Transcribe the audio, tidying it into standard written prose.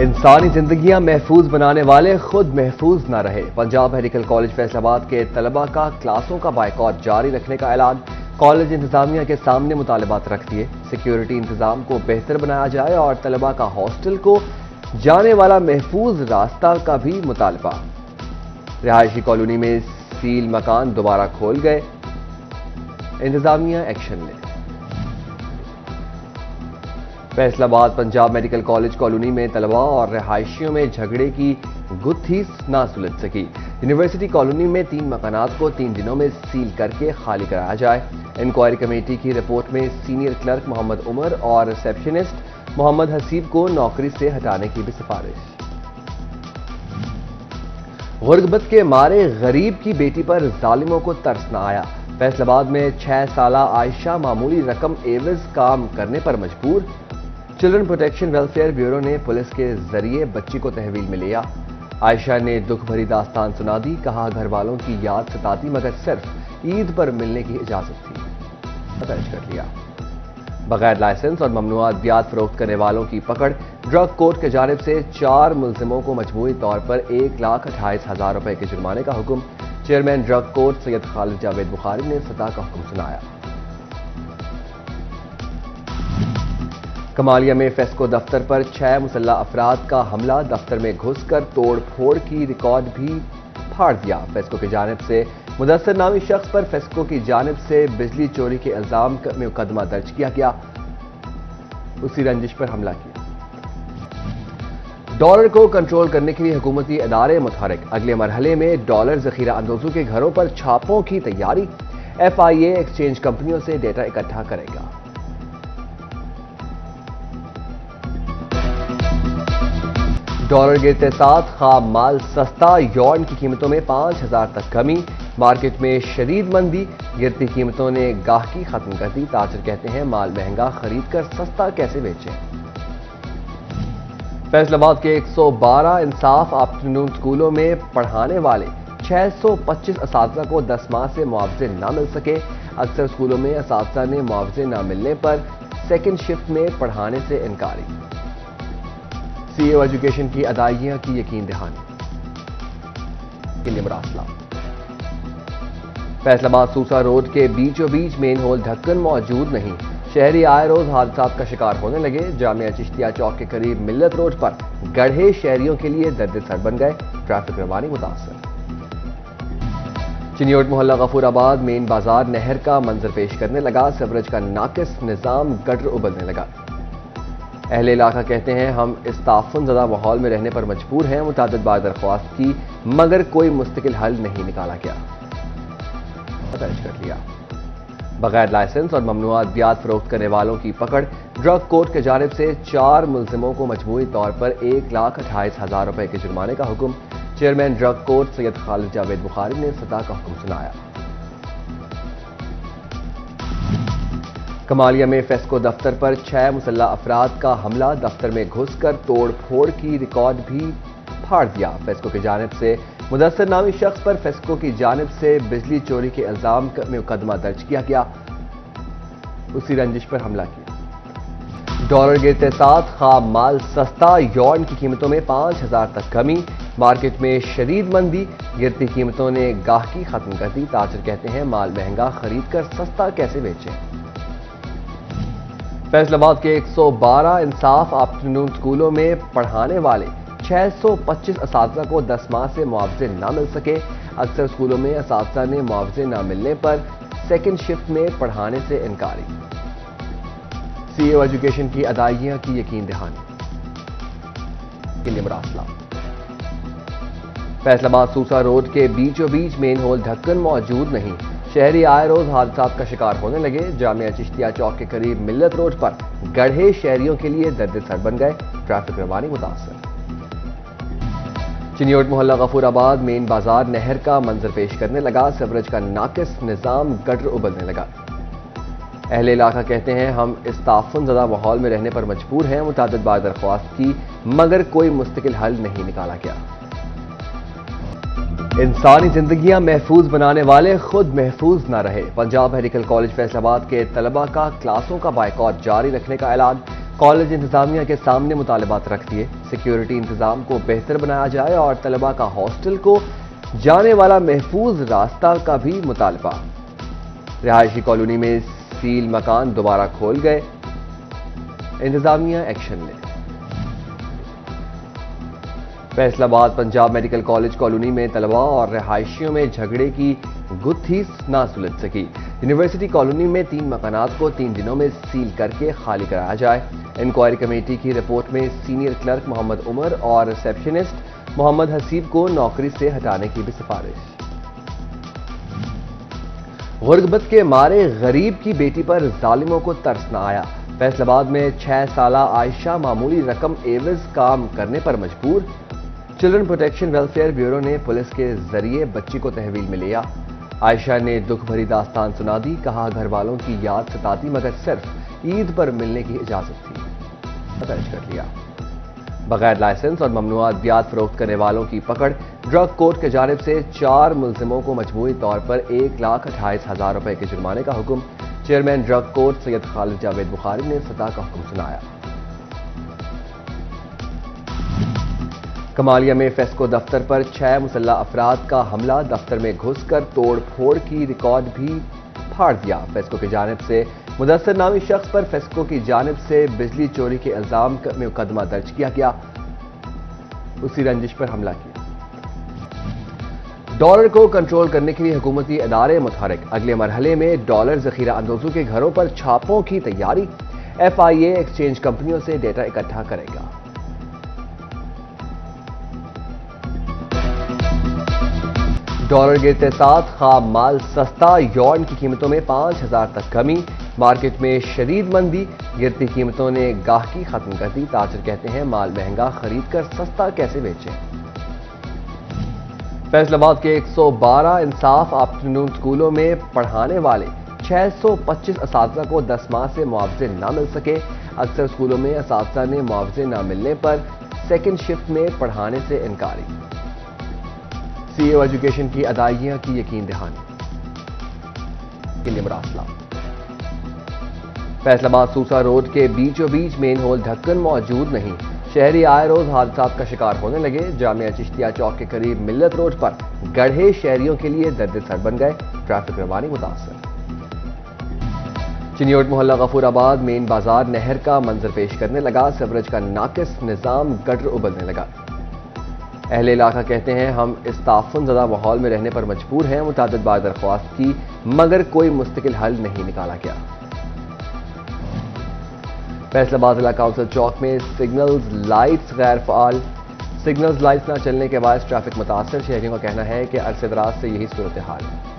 انسانی زندگیاں محفوظ بنانے والے خود محفوظ نہ رہے۔ پنجاب میڈیکل کالج فیصل آباد کے طلباء کا کلاسوں کا بائیکاٹ جاری رکھنے کا اعلان۔ کالج انتظامیہ کے سامنے مطالبات رکھ دیے۔ سیکیورٹی انتظام کو بہتر بنایا جائے اور طلباء کا ہاسٹل کو جانے والا محفوظ راستہ کا بھی مطالبہ۔ رہائشی کالونی میں سیل مکان دوبارہ کھول گئے، انتظامیہ ایکشن لے۔ فیصل آباد پنجاب میڈیکل کالج کالونی میں طلباء اور رہائشیوں میں جھگڑے کی گتھی نہ سلجھ سکی۔ یونیورسٹی کالونی میں 3 مکانات کو 3 دنوں میں سیل کر کے خالی کرایا جائے۔ انکوائری کمیٹی کی رپورٹ میں سینئر کلرک محمد عمر اور ریسیپشنسٹ محمد حسیب کو نوکری سے ہٹانے کی بھی سفارش۔ غربت کے مارے غریب کی بیٹی پر ظالموں کو ترس نہ آیا۔ فیصل آباد میں 6 سالہ عائشہ معمولی رقم ایوز کام کرنے پر مجبور۔ چلڈرن پروٹیکشن ویلفیئر بیورو نے پولیس کے ذریعے بچی کو تحویل میں لیا۔ عائشہ نے دکھ بھری داستان سنا دی، کہا گھر والوں کی یاد ستاتی مگر صرف عید پر ملنے کی اجازت تھی۔ درج کر لیا۔ بغیر لائسنس اور ممنوع ادویات فروخت کرنے والوں کی پکڑ۔ ڈرگ کورٹ کی جانب سے 4 ملزموں کو مجموعی طور پر 1,28,000 روپے کے جرمانے کا حکم۔ چیئرمین ڈرگ کورٹ سید خالد جاوید بخاری نے سزا کا حکم سنایا۔ کمالیہ میں فیسکو دفتر پر 6 مسلح افراد کا حملہ، دفتر میں گھس کر توڑ پھوڑ کی ریکارڈ بھی پھاڑ دیا۔ فیسکو کی جانب سے مدثر نامی شخص پر فیسکو کی جانب سے بجلی چوری کے الزام میں مقدمہ درج کیا گیا، اسی رنجش پر حملہ کیا۔ ڈالر کو کنٹرول کرنے کے لیے حکومتی ادارے متحرک، اگلے مرحلے میں ڈالر ذخیرہ اندوزوں کے گھروں پر چھاپوں کی تیاری۔ FIA ایکسچینج کمپنیوں سے ڈیٹا اکٹھا کرے گا۔ ڈالر گرتے ساتھ خام مال سستا، یورن کی قیمتوں میں 5,000 تک کمی۔ مارکیٹ میں شدید مندی، گرتی قیمتوں نے گاہکی ختم کر دی۔ تاجر کہتے ہیں مال مہنگا خرید کر سستا کیسے بیچیں۔ فیصل آباد کے 112 انصاف آفٹرنون سکولوں میں پڑھانے والے 625 اساتذہ کو 10 ماہ سے معاوضے نہ مل سکے۔ اکثر سکولوں میں اساتذہ نے معاوضے نہ ملنے پر سیکنڈ شفٹ میں پڑھانے سے انکاری۔ CEO ایجوکیشن کی ادائیگیاں کی یقین دہانی کے لیے مراسلہ۔ فیصل آباد سوسا روڈ کے بیچوں بیچ مین ہول ڈھکن موجود نہیں، شہری آئے روز حادثات کا شکار ہونے لگے۔ جامعہ چشتیہ چوک کے قریب ملت روڈ پر گڑھے شہریوں کے لیے درد سر بن گئے، ٹریفک روانی متاثر۔ چنیوٹ محلہ غفور آباد مین بازار نہر کا منظر پیش کرنے لگا، سیوریج کا ناقص نظام، گٹر ابلنے لگا۔ اہل علاقہ کہتے ہیں ہم اس تعفن زدہ ماحول میں رہنے پر مجبور ہیں، متعدد بار درخواست کی مگر کوئی مستقل حل نہیں نکالا گیا۔ درج کر لیا۔ بغیر لائسنس اور ممنوع ادویات فروخت کرنے والوں کی پکڑ۔ ڈرگ کورٹ کی جانب سے 4 ملزموں کو مجموعی طور پر 1,28,000 روپے کے جرمانے کا حکم۔ چیئرمین ڈرگ کورٹ سید خالد جاوید بخاری نے سزا کا حکم سنایا۔ کمالیہ میں فیسکو دفتر پر 6 مسلح افراد کا حملہ، دفتر میں گھس کر توڑ پھوڑ کی ریکارڈ بھی پھاڑ دیا۔ فیسکو کی جانب سے مدثر نامی شخص پر فیسکو کی جانب سے بجلی چوری کے الزام میں مقدمہ درج کیا گیا، اسی رنجش پر حملہ کیا۔ ڈالر گرتے ساتھ خام مال سستا، یورن کی قیمتوں میں 5,000 تک کمی۔ مارکیٹ میں شدید مندی، گرتی قیمتوں نے گاہکی ختم کر دی۔ تاجر کہتے ہیں مال مہنگا خرید کر سستا کیسے بیچیں۔ فیصل آباد کے 112 انصاف آفٹرنون سکولوں میں پڑھانے والے 625 اساتذہ کو 10 ماہ سے معاوضے نہ مل سکے۔ اکثر سکولوں میں اساتذہ نے معاوضے نہ ملنے پر سیکنڈ شفٹ میں پڑھانے سے انکاری۔ CEO ایجوکیشن کی ادائیگیاں کی یقین دہانی کے لیے مراسلہ۔ فیصل آباد سوسا روڈ کے بیچوں بیچ مین ہول ڈھکن موجود نہیں، شہری آئے روز حادثات کا شکار ہونے لگے۔ جامعہ چشتیہ چوک کے قریب ملت روڈ پر گڑھے شہریوں کے لیے درد سر بن گئے، ٹریفک روانی متاثر۔ چنیوٹ محلہ غفور آباد مین بازار نہر کا منظر پیش کرنے لگا، سیوریج کا ناقص نظام، گٹر ابلنے لگا۔ اہل علاقہ کہتے ہیں ہم اس تعفن زدہ ماحول میں رہنے پر مجبور ہیں، متعدد بار درخواست کی مگر کوئی مستقل حل نہیں نکالا گیا۔ انسانی زندگیاں محفوظ بنانے والے خود محفوظ نہ رہے۔ پنجاب میڈیکل کالج فیصل آباد کے طلباء کا کلاسوں کا بائیکاٹ جاری رکھنے کا اعلان۔ کالج انتظامیہ کے سامنے مطالبات رکھ دیے، سیکیورٹی انتظام کو بہتر بنایا جائے اور طلباء کا ہاسٹل کو جانے والا محفوظ راستہ کا بھی مطالبہ۔ رہائشی کالونی میں سیل مکان دوبارہ کھول گئے، انتظامیہ ایکشن لے۔ فیصل آباد پنجاب میڈیکل کالج کالونی میں طلباء اور رہائشیوں میں جھگڑے کی گتھی نہ سلجھ سکی۔ یونیورسٹی کالونی میں 3 مکانات کو 3 دنوں میں سیل کر کے خالی کرایا جائے۔ انکوائری کمیٹی کی رپورٹ میں سینئر کلرک محمد عمر اور ریسیپشنسٹ محمد حسیب کو نوکری سے ہٹانے کی بھی سفارش۔ غربت کے مارے غریب کی بیٹی پر ظالموں کو ترس نہ آیا۔ فیصل آباد میں 6 سالہ عائشہ معمولی رقم ایوز کام کرنے پر مجبور۔ چلڈرن پروٹیکشن ویلفیئر بیورو نے پولیس کے ذریعے بچی کو تحویل میں لیا۔ عائشہ نے دکھ بھری داستان سنا دی، کہا گھر والوں کی یاد ستاتی مگر صرف عید پر ملنے کی اجازت تھی۔ درج کر لیا۔ بغیر لائسنس اور ممنوع ادویات فروخت کرنے والوں کی پکڑ۔ ڈرگ کورٹ کی جانب سے 4 ملزموں کو مجموعی طور پر 1,28,000 روپے کے جرمانے کا حکم۔ چیئرمین ڈرگ کورٹ سید خالد جاوید بخاری نے سزا کا حکم سنایا۔ کمالیہ میں فیسکو دفتر پر 6 مسلح افراد کا حملہ، دفتر میں گھس کر توڑ پھوڑ کی ریکارڈ بھی پھاڑ دیا۔ فیسکو کی جانب سے مدثر نامی شخص پر فیسکو کی جانب سے بجلی چوری کے الزام میں مقدمہ درج کیا گیا، اسی رنجش پر حملہ کیا۔ ڈالر کو کنٹرول کرنے کے لیے حکومتی ادارے متحرک، اگلے مرحلے میں ڈالر ذخیرہ اندوزوں کے گھروں پر چھاپوں کی تیاری۔ FIA ایکسچینج کمپنیوں سے ڈیٹا اکٹھا کرے گا۔ ڈالر گرتے ساتھ خام مال سستا، یورن کی قیمتوں میں 5,000 تک کمی۔ مارکیٹ میں شدید مندی، گرتی قیمتوں نے گاہکی ختم کر دی۔ تاجر کہتے ہیں مال مہنگا خرید کر سستا کیسے بیچیں۔ فیصل آباد کے 112 انصاف آفٹرنون سکولوں میں پڑھانے والے 625 اساتذہ کو 10 ماہ سے معاوضے نہ مل سکے۔ اکثر سکولوں میں اساتذہ نے معاوضے نہ ملنے پر سیکنڈ شفٹ میں پڑھانے سے انکاری۔ CEO ایجوکیشن کی ادائیگیاں کی یقین دہانی کے لیے مراسلہ۔ فیصل آباد سوسا روڈ کے بیچوں بیچ مین ہول ڈھکن موجود نہیں، شہری آئے روز حادثات کا شکار ہونے لگے۔ جامعہ چشتیہ چوک کے قریب ملت روڈ پر گڑھے شہریوں کے لیے درد سر بن گئے، ٹریفک روانی متاثر۔ چنیوٹ محلہ غفور آباد مین بازار نہر کا منظر پیش کرنے لگا، سیوریج کا ناقص نظام، گٹر ابلنے لگا۔ اہل علاقہ کہتے ہیں ہم اس تعفن زدہ ماحول میں رہنے پر مجبور ہیں، متعدد بار درخواست کی مگر کوئی مستقل حل نہیں نکالا گیا۔ فیصل آباد ضلع کونسل چوک میں سگنلز لائٹس غیر فعال، سگنلز لائٹس نہ چلنے کے باعث ٹریفک متاثر، شہریوں کا کہنا ہے کہ عرصے دراز سے یہی صورتحال ہے۔